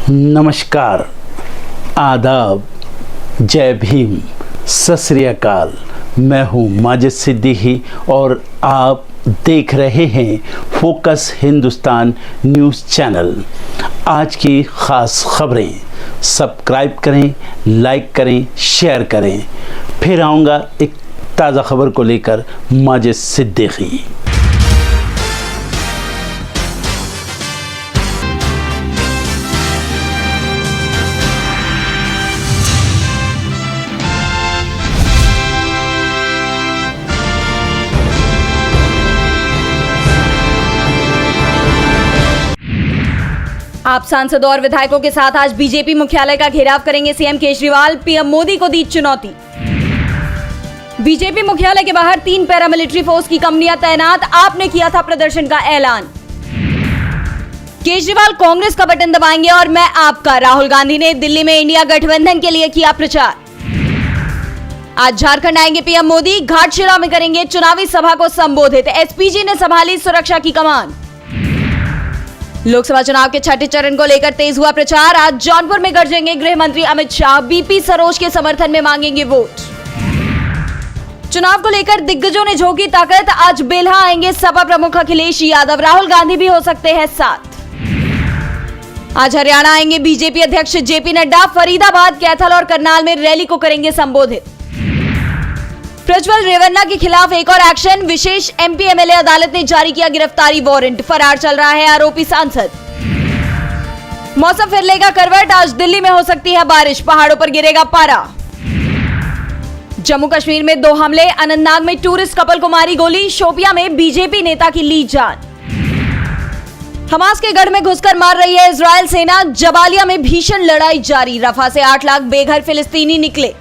नमस्कार, आदाब, जय भीम, सत श्री अकाल। मैं हूँ माजिद सिद्दीकी और आप देख रहे हैं फोकस हिंदुस्तान न्यूज़ चैनल। आज की ख़ास खबरें सब्सक्राइब करें, लाइक करें, शेयर करें। फिर आऊँगा एक ताज़ा खबर को लेकर माजिद सिद्दीकी। आप सांसदों और विधायकों के साथ आज बीजेपी मुख्यालय का घेराव करेंगे सीएम केजरीवाल। पीएम मोदी को दी चुनौती। बीजेपी मुख्यालय के बाहर 3 पैरामिलिट्री फोर्स की कंपनियां तैनात। आपने किया था प्रदर्शन का ऐलान। केजरीवाल कांग्रेस का बटन दबाएंगे और मैं आपका। राहुल गांधी ने दिल्ली में इंडिया गठबंधन के लिए किया प्रचार। आज झारखंड आएंगे पीएम मोदी। घाटशिला में करेंगे चुनावी सभा को संबोधित। एसपीजी ने संभाली सुरक्षा की कमान। लोकसभा चुनाव के छठे चरण को लेकर तेज हुआ प्रचार। आज जौनपुर में गरजेंगे गृह मंत्री अमित शाह। बीपी सरोज के समर्थन में मांगेंगे वोट। चुनाव को लेकर दिग्गजों ने झोंकी ताकत। आज बेल्हा आएंगे सपा प्रमुख अखिलेश यादव। राहुल गांधी भी हो सकते हैं साथ। आज हरियाणा आएंगे बीजेपी अध्यक्ष जेपी नड्डा। फरीदाबाद, कैथल और करनाल में रैली को करेंगे संबोधित। प्रज्वल रेवन्ना के खिलाफ एक और एक्शन। विशेष एमपी एमएलए अदालत ने जारी किया गिरफ्तारी वारंट। फरार चल रहा है आरोपी सांसद। मौसम फिर लेगा करवट। आज दिल्ली में हो सकती है बारिश। पहाड़ों पर गिरेगा पारा। जम्मू कश्मीर में 2 हमले। अनंतनाग में टूरिस्ट कपल को मारी गोली। शोपियां में बीजेपी नेता की ली जान। हमास के गढ़ में घुसकर मार रही है इजरायल सेना। जबालिया में भीषण लड़ाई जारी। रफा से 8 लाख बेघर फिलिस्तीनी निकले।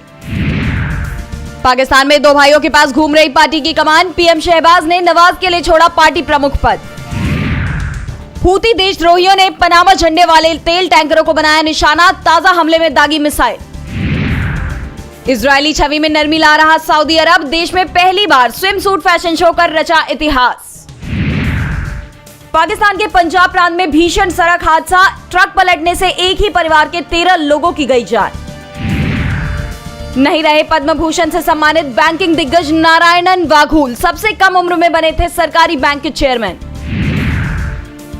पाकिस्तान में 2 भाइयों के पास घूम रही पार्टी की कमान। पीएम शहबाज ने नवाज के लिए छोड़ा पार्टी प्रमुख पद। हूती देशद्रोहियों ने पनामा झंडे वाले तेल टैंकरों को बनाया निशाना। ताजा हमले में दागी मिसाइल। इजरायली छवि में नरमी ला रहा सऊदी अरब। देश में पहली बार स्विम सूट फैशन शो कर रचा इतिहास। पाकिस्तान के पंजाब प्रांत में भीषण सड़क हादसा। ट्रक पलटने से एक ही परिवार के 13 लोगों की गई जान। नहीं रहे पद्म भूषण से सम्मानित बैंकिंग दिग्गज नारायणन वाघूल। सबसे कम उम्र में बने थे सरकारी बैंक के चेयरमैन।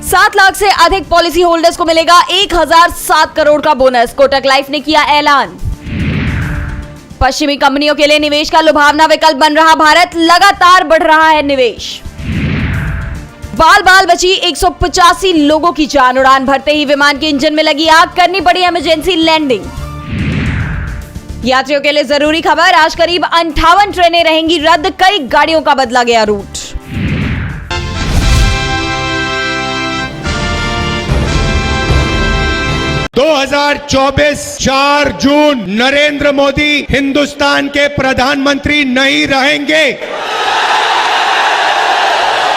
7 लाख से अधिक पॉलिसी होल्डर्स को मिलेगा 1007 करोड़ का बोनस। कोटक लाइफ ने किया ऐलान। पश्चिमी कंपनियों के लिए निवेश का लुभावना विकल्प बन रहा भारत। लगातार बढ़ रहा है निवेश। बाल बाल बची 185 लोगों की जान। उड़ान भरते ही विमान के इंजन में लगी आग। करनी पड़ी इमरजेंसी लैंडिंग। यात्रियों के लिए जरूरी खबर। आज करीब 58 ट्रेनें रहेंगी रद्द। कई गाड़ियों का बदला गया रूट। (2024) 4 जून नरेंद्र मोदी हिंदुस्तान के प्रधानमंत्री नहीं रहेंगे।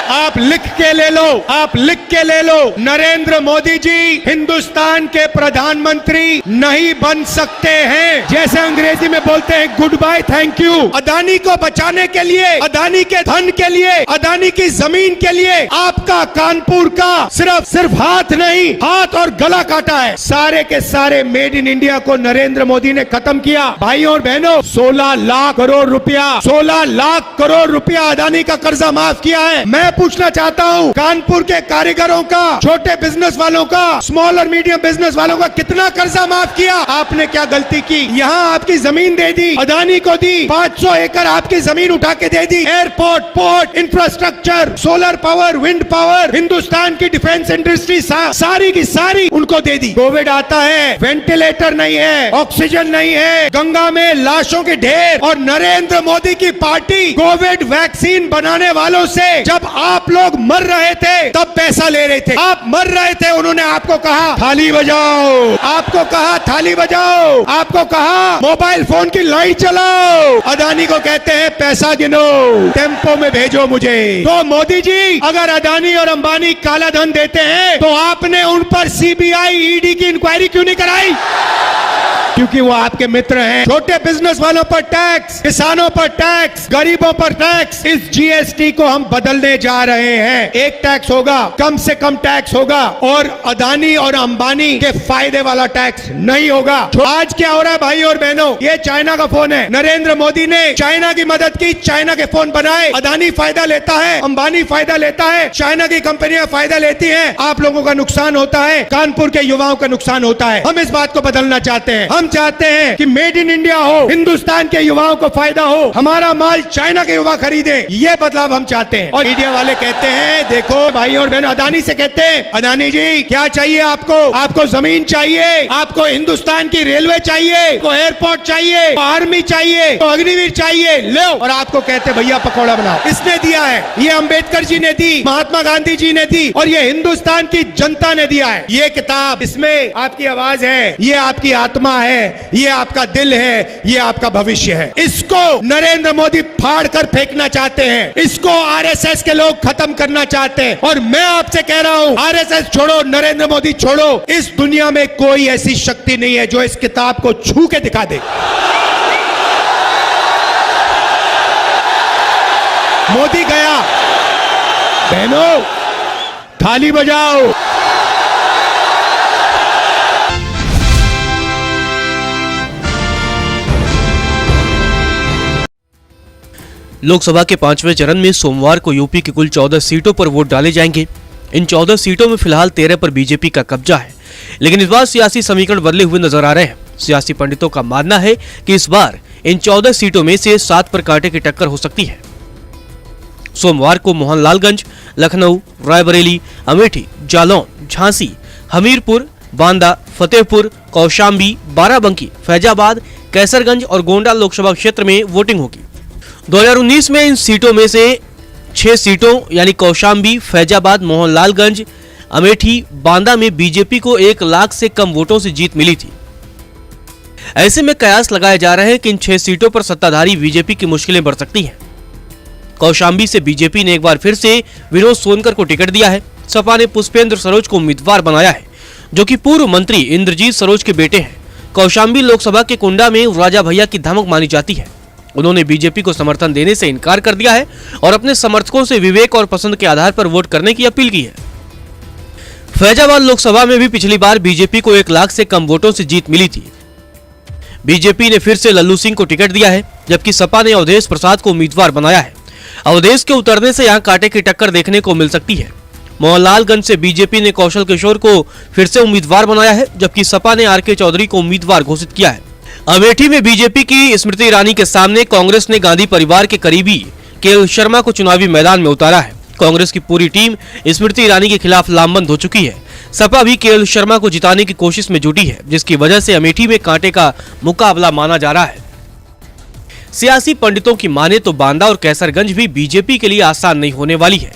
आप लिख के ले लो, आप लिख के ले लो। नरेंद्र मोदी जी हिंदुस्तान के प्रधानमंत्री नहीं बन सकते हैं। जैसे अंग्रेजी में बोलते हैं goodbye, thank you. Adani को बचाने के लिए, अदानी के धन के लिए, अदानी की जमीन के लिए आपका कानपुर का सिर्फ हाथ नहीं, हाथ और गला काटा है। सारे के सारे मेड इन इंडिया को नरेंद्र मोदी ने खत्म किया। भाइयों और बहनों, 16 लाख करोड़ रुपया, 16 लाख करोड़ रुपया अदानी का कर्जा माफ किया है। मैं पूछना चाहता हूं, कानपुर के कारीगरों का, छोटे बिजनेस वालों का, स्मॉल और मीडियम बिजनेस वालों का कितना कर्जा माफ किया? आपने क्या गलती की? यहां आपकी जमीन दे दी, अदानी को दी। 500 एकड़ आपकी जमीन उठा के दे दी। Airport, port, infrastructure, solar power, wind power, Hindustan की डिफेंस इंडस्ट्री सारी की सारी उनको दे दी। कोविड आता है, वेंटिलेटर नहीं है, ऑक्सीजन नहीं है, गंगा में लाशों के ढेर, और नरेंद्र मोदी की पार्टी कोविड वैक्सीन बनाने वालों से जब आप लोग मर रहे थे तब पैसा ले रहे थे। आप मर रहे थे, उन्होंने आपको कहा थाली बजाओ, आपको कहा थाली बजाओ, आपको कहा मोबाइल फोन की लाइट चलाओ। अदानी को कहते हैं पैसा गिनो, टेम्पो में भेजो मुझे। तो मोदी जी, अगर अदानी और अंबानी काला धन देते हैं तो आपने उन पर सीबीआई ईडी की इंक्वायरी क्यों नहीं कराई? क्योंकि वो आपके मित्र हैं। छोटे बिजनेस वालों पर टैक्स, किसानों पर टैक्स, गरीबों पर टैक्स। इस जीएसटी को हम बदलने जा रहे हैं। एक टैक्स होगा, कम से कम टैक्स होगा और अदानी और अंबानी के फायदे वाला टैक्स नहीं होगा। आज क्या हो रहा है भाई और बहनों, ये चाइना का फोन है। नरेंद्र मोदी ने चाइना की मदद की, चाइना के फोन बनाए। अदानी फायदा लेता है, अंबानी फायदा लेता है, चाइना की कंपनियां फायदा लेती हैं। आप लोगों का नुकसान होता है, कानपुर के युवाओं का नुकसान होता है। हम इस बात को बदलना चाहते हैं। हम चाहते हैं कि मेड इन इंडिया हो, हिंदुस्तान के युवाओं को फायदा हो, हमारा माल चाइना के युवा खरीदे। ये बदलाव हम चाहते हैं। और मीडिया वाले कहते हैं, देखो भाई और बहनों, अदानी से कहते हैं, अदानी जी क्या चाहिए आपको? आपको जमीन चाहिए, आपको हिंदुस्तान की रेलवे चाहिए, को एयरपोर्ट चाहिए, को आर्मी चाहिए, को अग्निवीर चाहिए, लो। और आपको कहते भैया पकौड़ा बनाओ। इसने दिया है, ये अंबेडकर जी ने दी, महात्मा गांधी जी ने दी और ये हिंदुस्तान की जनता ने दिया है। ये किताब, इसमें आपकी आवाज है, ये आपकी आत्मा है, ये आपका दिल है, ये आपका भविष्य है। इसको नरेंद्र मोदी फाड़ कर फेंकना चाहते हैं, इसको आरएसएस के लोग खत्म करना चाहते हैं। और मैं आपसे कह रहा हूं, आरएसएस छोड़ो, नरेंद्र मोदी छोड़ो। इस दुनिया में कोई ऐसी शक्ति नहीं है जो इस किताब को छू के दिखा दे। मोदी गया, बहनों थाली बजाओ। लोकसभा के 5वें चरण में सोमवार को यूपी की कुल 14 सीटों पर वोट डाले जाएंगे। इन 14 सीटों में फिलहाल 13 पर बीजेपी का कब्जा है, लेकिन इस बार सियासी समीकरण बदले हुए नजर आ रहे हैं। सियासी पंडितों का मानना है कि इस बार इन 14 सीटों में से 7 पर कांटे की टक्कर हो सकती है। सोमवार को मोहनलालगंज, लखनऊ, रायबरेली, अमेठी, जालौन, झांसी, हमीरपुर, बांदा, फतेहपुर, कौशाम्बी, बाराबंकी, फैजाबाद, कैसरगंज और गोंडा लोकसभा क्षेत्र में वोटिंग होगी। 2019 में इन सीटों में से 6 सीटों यानी कौशाम्बी, फैजाबाद, मोहनलालगंज, अमेठी, बांदा में बीजेपी को 1 लाख से कम वोटों से जीत मिली थी। ऐसे में कयास लगाए जा रहे हैं कि इन 6 सीटों पर सत्ताधारी बीजेपी की मुश्किलें बढ़ सकती हैं। कौशाम्बी से बीजेपी ने एक बार फिर से विनोद सोनकर को टिकट दिया है। सपा ने पुष्पेंद्र सरोज को उम्मीदवार बनाया है, जो कि पूर्व मंत्री इंद्रजीत सरोज के बेटे हैं। कौशाम्बी लोकसभा के कुंडा में राजा भैया की धमक मानी जाती है। उन्होंने बीजेपी को समर्थन देने से इनकार कर दिया है और अपने समर्थकों से विवेक और पसंद के आधार पर वोट करने की अपील की है। फैजाबाद लोकसभा में भी पिछली बार बीजेपी को 1 लाख से कम वोटों से जीत मिली थी। बीजेपी ने फिर से लल्लू सिंह को टिकट दिया है, जबकि सपा ने अवधेश प्रसाद को उम्मीदवार बनाया है। अवधेश के उतरने से यहां कांटे की टक्कर देखने को मिल सकती है। मोहनलालगंज से बीजेपी ने कौशल किशोर को फिर से उम्मीदवार बनाया है, जबकि सपा ने आर के चौधरी को उम्मीदवार घोषित किया है। अमेठी में बीजेपी की स्मृति ईरानी के सामने कांग्रेस ने गांधी परिवार के करीबी केएल शर्मा को चुनावी मैदान में उतारा है। कांग्रेस की पूरी टीम स्मृति ईरानी के खिलाफ लामबंद हो चुकी है। सपा भी केएल शर्मा को जिताने की कोशिश में जुटी है, जिसकी वजह से अमेठी में कांटे का मुकाबला माना जा रहा है। सियासी पंडितों की माने तो बांदा और कैसरगंज भी बीजेपी के लिए आसान नहीं होने वाली है।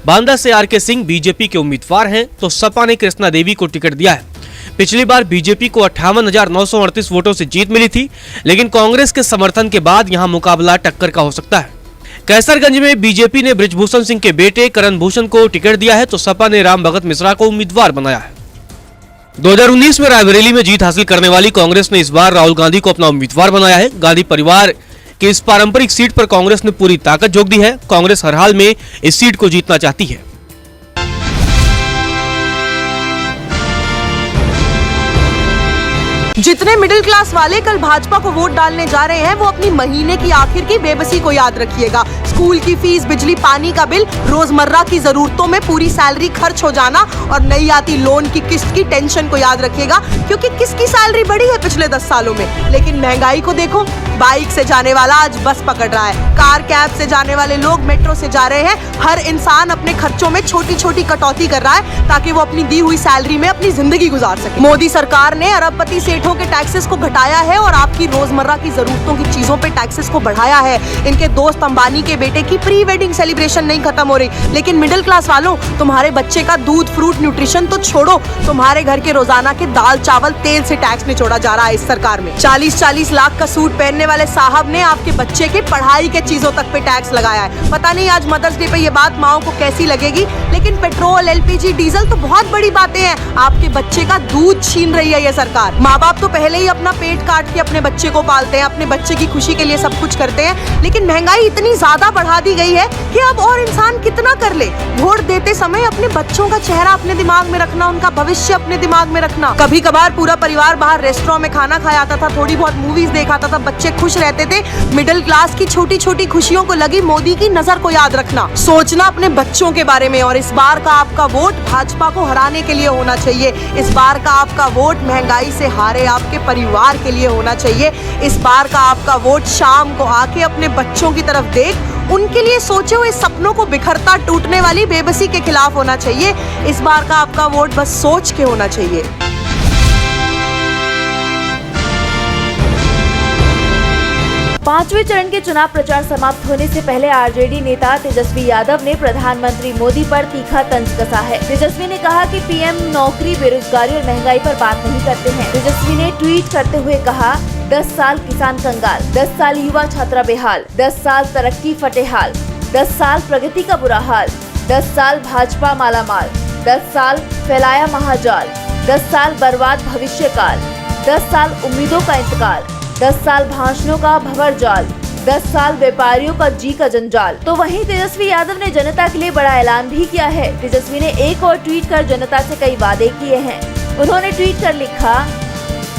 बांदा से आर के सिंह बीजेपी के उम्मीदवार हैं, तो सपा ने कृष्णा देवी को टिकट दिया है। पिछली बार बीजेपी को 58,938 वोटों से जीत मिली थी, लेकिन कांग्रेस के समर्थन के बाद यहां मुकाबला टक्कर का हो सकता है। कैसरगंज में बीजेपी ने बृजभूषण सिंह के बेटे करण भूषण को टिकट दिया है, तो सपा ने राम भगत मिश्रा को उम्मीदवार बनाया है। 2019 में रायबरेली में जीत हासिल करने वाली कांग्रेस ने इस बार राहुल गांधी को अपना उम्मीदवार बनाया है। गांधी परिवार की इस पारंपरिक सीट पर कांग्रेस ने पूरी ताकत झोंक दी है। कांग्रेस हर हाल में इस सीट को जीतना चाहती है। जितने मिडिल क्लास वाले कल भाजपा को वोट डालने जा रहे हैं, वो अपनी महीने की आखिर की बेबसी को याद रखिएगा। स्कूल की फीस, बिजली पानी का बिल, रोजमर्रा की जरूरतों में पूरी सैलरी खर्च हो जाना और नई आती लोन की किस्त की टेंशन को याद रखिएगा, क्योंकि किसकी सैलरी बढ़ी है पिछले 10 सालों में, लेकिन महंगाई को देखो। बाइक से जाने वाला आज बस पकड़ रहा है, कार कैब से जाने वाले लोग मेट्रो से जा रहे हैं। हर इंसान अपने खर्चों में छोटी छोटी कटौती कर रहा है ताकि वो अपनी दी हुई सैलरी में अपनी जिंदगी गुजार सके। मोदी सरकार ने अरबपति सेठों के टैक्सेस को घटाया है और आपकी रोजमर्रा की जरूरतों की चीजों पे टैक्सेस को बढ़ाया है। इनके दोस्त अंबानी के बेटे की प्री वेडिंग सेलिब्रेशन नहीं खत्म हो रही, लेकिन मिडिल क्लास वालों, तुम्हारे बच्चे का दूध, फ्रूट, न्यूट्रिशन तो छोड़ो, तुम्हारे घर के रोजाना के दाल, चावल, तेल से टैक्स निचोड़ा जा रहा है इस सरकार में। 40-40 लाख का सूट पहनने वाले साहब ने आपके बच्चे के पढ़ाई के कीमती चीजों तक पे टैक्स लगाया है। पता नहीं आज मदर्स डे पे ये बात माओ को कैसी लगेगी, लेकिन पेट्रोल, एलपीजी, डीजल तो बहुत बड़ी बातें हैं। आपके बच्चे का दूध छीन रही है ये सरकार। माँ बाप तो पहले ही अपना पेट काट के अपने बच्चे को पालते हैं, अपने बच्चे की खुशी के लिए सब कुछ करते हैं, लेकिन महंगाई इतनी ज्यादा बढ़ा दी गई है कि अब और इंसान कितना कर ले। वोट देते समय अपने बच्चों का चेहरा अपने दिमाग में रखना, उनका भविष्य अपने दिमाग में रखना। कभी कभार पूरा परिवार बाहर रेस्टोरेंट में खाना खाया आता था, थोड़ी बहुत मूवीज देखा था, बच्चे खुश रहते थे। मिडिल क्लास की छोटी छोटी खुशियों को लगी मोदी की नजर को याद रखना, सोचना अपने बच्चों के बारे में। और इस बार का आपका वोट भाजपा को हराने के लिए होना चाहिए। इस बार का आपका वोट महंगाई से हारे आपके परिवार के लिए होना चाहिए। इस बार का आपका वोट शाम को आके अपने बच्चों की तरफ देख, उनके लिए सोचे हुए सपनों को बिखरता टूटने वाली बेबसी के खिलाफ होना चाहिए। इस बार का आपका वोट बस सोच के होना चाहिए। पांचवें चरण के चुनाव प्रचार समाप्त होने से पहले आरजेडी नेता तेजस्वी यादव ने प्रधानमंत्री मोदी पर तीखा तंज कसा है। तेजस्वी ने कहा कि पीएम नौकरी, बेरोजगारी और महंगाई पर बात नहीं करते हैं। तेजस्वी ने ट्वीट करते हुए कहा, 10 साल किसान कंगाल, 10 साल युवा छात्रा बेहाल, 10 साल तरक्की फटेहाल, 10 साल प्रगति का बुरा हाल, 10 साल भाजपा मालामाल, 10 साल फैलाया महाजाल, 10 साल बर्बाद भविष्य काल, 10 साल उम्मीदों का इंतकाल, 10 साल भाषणों का भंवर जाल, 10 साल व्यापारियों का जी का जंजाल। तो वहीं तेजस्वी यादव ने जनता के लिए बड़ा ऐलान भी किया है। तेजस्वी ने एक और ट्वीट कर जनता से कई वादे किए हैं। उन्होंने ट्वीट कर लिखा,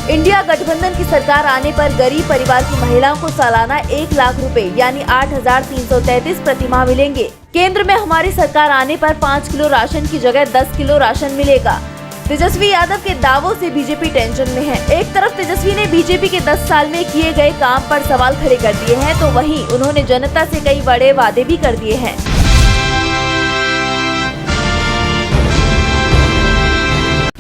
इंडिया गठबंधन की सरकार आने पर गरीब परिवार की महिलाओं को सालाना 1 लाख रुपए यानी 8,333 प्रतिमाह मिलेंगे। केंद्र में हमारी सरकार आने पर 5 किलो राशन की जगह 10 किलो राशन मिलेगा। तेजस्वी यादव के दावों से बीजेपी टेंशन में है। एक तरफ तेजस्वी ने बीजेपी के 10 साल में किए गए काम पर सवाल खड़े कर दिए हैं, तो वहीं उन्होंने जनता से कई बड़े वादे भी कर दिए हैं।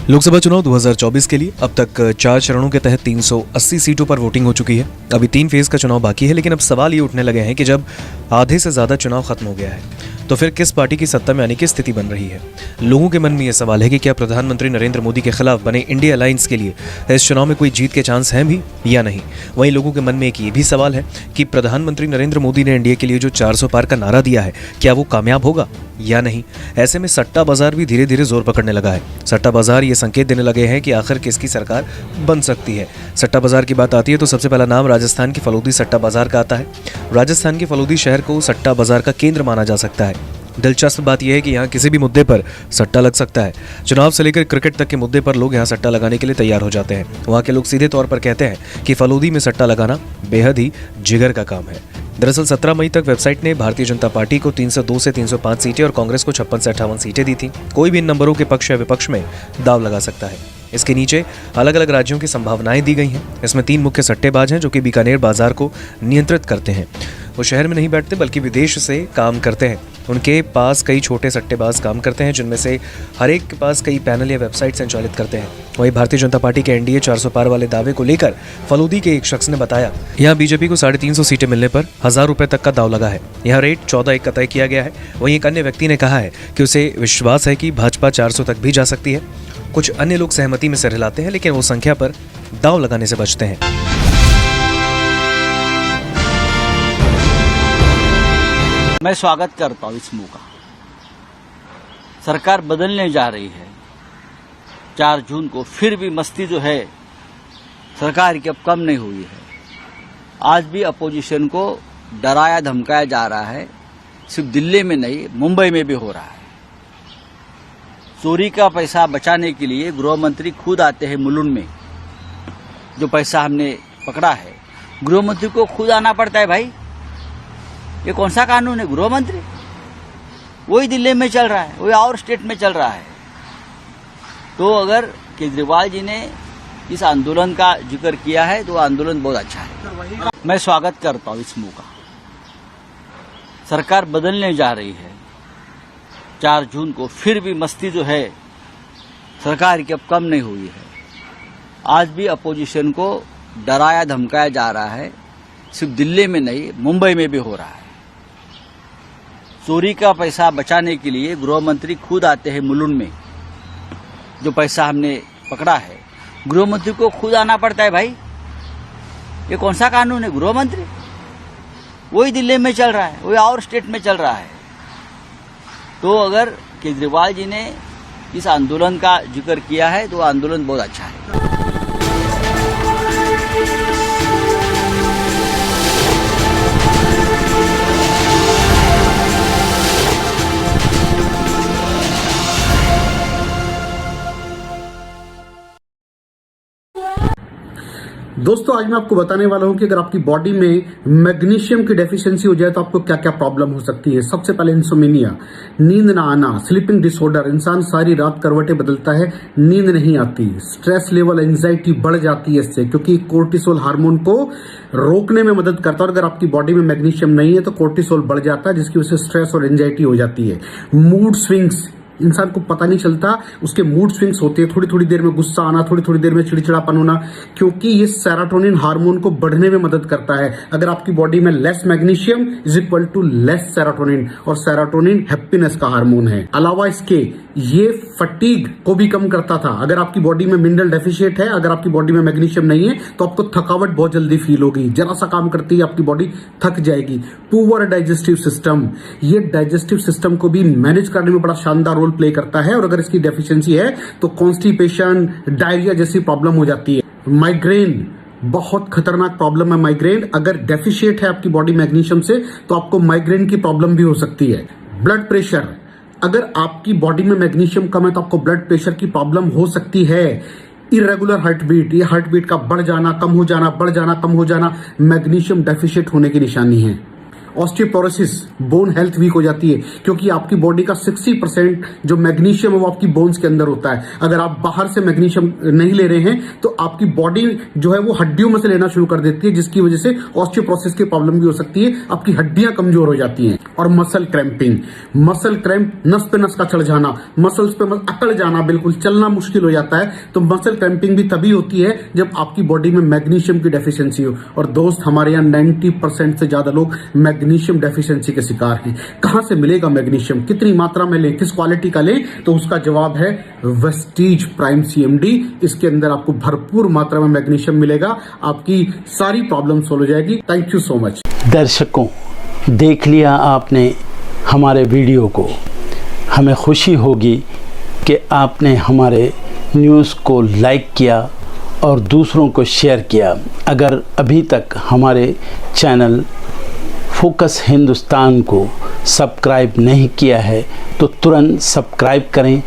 लोकसभा चुनाव 2024 के लिए अब तक 4 चरणों के तहत 380 सीटों पर वोटिंग हो चुकी है। अभी 3 फेज का चुनाव बाकी है, लेकिन अब सवाल ये उठने लगे हैं कि जब आधे से ज्यादा चुनाव खत्म हो गया है तो फिर किस पार्टी की सत्ता में आने की स्थिति बन रही है। लोगों के मन में यह सवाल है कि क्या प्रधानमंत्री नरेंद्र मोदी के खिलाफ बने इंडिया अलायंस के लिए इस चुनाव में कोई जीत के चांस हैं भी या नहीं। वहीं लोगों के मन में एक ये भी सवाल है कि प्रधानमंत्री नरेंद्र मोदी ने इंडिया के लिए जो 400 पार का नारा दिया है, क्या वो कामयाब होगा या नहीं। ऐसे में सट्टा बाजार भी धीरे धीरे जोर पकड़ने लगा है। सट्टा बाजार ये संकेत देने लगे हैं कि आखिर किसकी सरकार बन सकती है। सट्टा बाजार की बात आती है तो सबसे पहला नाम राजस्थान की फलोदी सट्टा बाजार का आता है। राजस्थान के फलोदी शहर को सट्टा बाजार का केंद्र माना जा सकता है। दिलचस्प बात यह है कि यहाँ किसी भी मुद्दे पर सट्टा लग सकता है। चुनाव से लेकर क्रिकेट तक के मुद्दे पर लोग यहाँ सट्टा लगाने के लिए तैयार हो जाते हैं। वहाँ के लोग सीधे तौर पर कहते हैं कि फलोदी में सट्टा लगाना बेहद ही जिगर का काम है। दरअसल 17 मई तक वेबसाइट ने भारतीय जनता पार्टी को 302 से 305 सीटें और कांग्रेस को 56 से 58 सीटें दी थी। कोई भी इन नंबरों के पक्ष या विपक्ष में दाव लगा सकता है। इसके नीचे अलग अलग राज्यों की संभावनाएं दी गई हैं। इसमें 3 मुख्य सट्टेबाज हैं जो कि बीकानेर बाजार को नियंत्रित करते हैं। वो शहर में नहीं बैठते बल्कि विदेश से काम करते हैं। उनके पास कई छोटे सट्टेबाज काम करते हैं, जिनमें से हर एक के पास कई पैनल या वेबसाइट संचालित करते हैं। वहीं भारतीय जनता पार्टी के एनडीए 400 पार वाले दावे को लेकर फलोदी के एक शख्स ने बताया, यहाँ बीजेपी को 350 सीटें मिलने पर 1000 रुपए तक का दाव लगा है। यहाँ रेट 14 का तय किया गया है। वहीं एक अन्य व्यक्ति ने कहा है कि उसे विश्वास है कि भाजपा 400 तक भी जा सकती है। कुछ अन्य लोग सहमति में सिर हिलाते हैं, लेकिन वो संख्या पर दाव लगाने से बचते हैं। मैं स्वागत करता हूँ इस मूव का। सरकार बदलने जा रही है। 4 जून को फिर भी मस्ती जो है सरकार की अब कम नहीं हुई है। आज भी अपोजिशन को डराया धमकाया जा रहा है। सिर्फ दिल्ली में नहीं, मुंबई में भी हो रहा है। चोरी का पैसा बचाने के लिए गृह मंत्री खुद आते हैं मुलुंड में। जो पैसा हमने पकड़ा है, गृह मंत्री को खुद आना पड़ता है। भाई, ये कौन सा कानून है? गृह मंत्री वही दिल्ली में चल रहा है, वही और स्टेट में चल रहा है। तो अगर केजरीवाल जी ने इस आंदोलन का जिक्र किया है तो आंदोलन बहुत अच्छा है। मैं स्वागत करता हूँ इस मूव का। सरकार बदलने जा रही है। 4 जून को फिर भी मस्ती जो है सरकार की अब कम नहीं हुई है। आज भी अपोजिशन को डराया धमकाया जा रहा है। सिर्फ दिल्ली में नहीं, मुंबई में भी हो रहा है। चोरी का पैसा बचाने के लिए गृह मंत्री खुद आते हैं मुलुंड में। जो पैसा हमने पकड़ा है, गृह मंत्री को खुद आना पड़ता है। भाई, ये कौन सा कानून है? गृह मंत्री वही दिल्ली में चल रहा है, वही और स्टेट में चल रहा है। तो अगर केजरीवाल जी ने इस आंदोलन का जिक्र किया है तो आंदोलन बहुत अच्छा है। दोस्तों आज मैं आपको बताने वाला हूं कि अगर आपकी बॉडी में मैग्नीशियम की डेफिशिएंसी हो जाए तो आपको क्या क्या प्रॉब्लम हो सकती है। सबसे पहले इंसोमेनिया, नींद ना आना, स्लीपिंग डिसऑर्डर, इंसान सारी रात करवटें बदलता है, नींद नहीं आती, स्ट्रेस लेवल, एंजाइटी बढ़ जाती है इससे, क्योंकि कोर्टिसोल हार्मोन को रोकने में मदद करता है। और अगर आपकी बॉडी में मैग्नीशियम नहीं है तो कोर्टिसोल बढ़ जाता है, जिसकी वजह से स्ट्रेस और एंजाइटी हो जाती है। मूड स्विंग्स, इंसान को पता नहीं चलता उसके मूड स्विंग्स होते हैं, थोड़ी थोड़ी देर में गुस्सा आना, थोड़ी थोड़ी देर में चिड़चिड़ापन होना, क्योंकि ये सेरोटोनिन हार्मोन को बढ़ने में मदद करता है। अगर आपकी बॉडी में less magnesium is equal to less serotonin, और सेरोटोनिन हैप्पीनेस का हार्मोन है। अलावा इसके ये फटीग को भी कम करता था। अगर आपकी बॉडी में मिनरल डेफिशिएट है, अगर आपकी बॉडी में मैग्नीशियम नहीं है तो आपको थकावट बहुत जल्दी फील होगी, जरा सा काम करती है आपकी बॉडी थक जाएगी। पुअर डाइजेस्टिव सिस्टम, ये डाइजेस्टिव सिस्टम को भी मैनेज करने में बड़ा शानदार रोल प्ले करता है। और अगर इसकी डेफिशिएंसी है तो कॉन्स्टिपेशन, डायरिया जैसी प्रॉब्लम हो जाती है। माइग्रेन, बहुत खतरनाक प्रॉब्लम है माइग्रेन। अगर डेफिशिएट है आपकी बॉडी मैग्नीशियम से तो आपको माइग्रेन की प्रॉब्लम भी हो सकती है। ब्लड प्रेशर, अगर आपकी बॉडी में मैग्नीशियम कम है तो आपको ब्लड प्रेशर की प्रॉब्लम हो सकती है। इरेगुलर हार्ट बीट, ये हार्ट बीट का बढ़ जाना, कम हो जाना, बढ़ जाना, कम हो जाना, मैग्नीशियम डेफिशिएट होने की निशानी है। ऑस्टियोपोरोसिस, बोन हेल्थ वीक हो जाती है, क्योंकि आपकी बॉडी का 60% जो मैग्नीशियम है वो आपकी बोन्स के अंदर होता है। अगर आप बाहर से मैग्नीशियम नहीं ले रहे हैं तो आपकी बॉडी जो है वो हड्डियों में से लेना शुरू कर देती है, जिसकी वजह से ऑस्टियोपोरोसिस की प्रॉब्लम भी हो सकती है, आपकी हड्डियां कमजोर हो जाती हैं। और मसल क्रैम्पिंग, मसल क्रैम्प, नस पे नस का चढ़ जाना, मसल्स पे अकड़ जाना, बिल्कुल चलना मुश्किल हो जाता है। तो मसल क्रैम्पिंग भी तभी होती है जब आपकी बॉडी में मैग्नीशियम की डेफिशिएंसी हो। और दोस्त, हमारे यहाँ 90% से ज्यादा लोग मैग्नीशियम डेफिशिएंसी के शिकार हैं। कहां से मिलेगा मैग्नीशियम, कितनी मात्रा में लें, किस क्वालिटी का लें? तो उसका जवाब है वेस्टीज प्राइम CMD। इसके अंदर आपको भरपूर मात्रा में मैग्नीशियम मिलेगा, आपकी सारी प्रॉब्लम सॉल्व हो जाएगी। Thank you so much. दर्शकों, देख लिया आपने हमारे वीडियो को। हमें खुशी होगी कि आपने हमारे न्यूज़ को लाइक किया और दूसरों को शेयर किया। अगर अभी तक हमारे चैनल फोकस हिंदुस्तान को सब्सक्राइब नहीं किया है तो तुरंत सब्सक्राइब करें,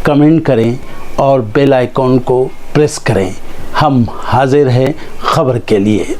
कमेंट करें और बेल आइकॉन को प्रेस करें। हम हाजिर हैं खबर के लिए।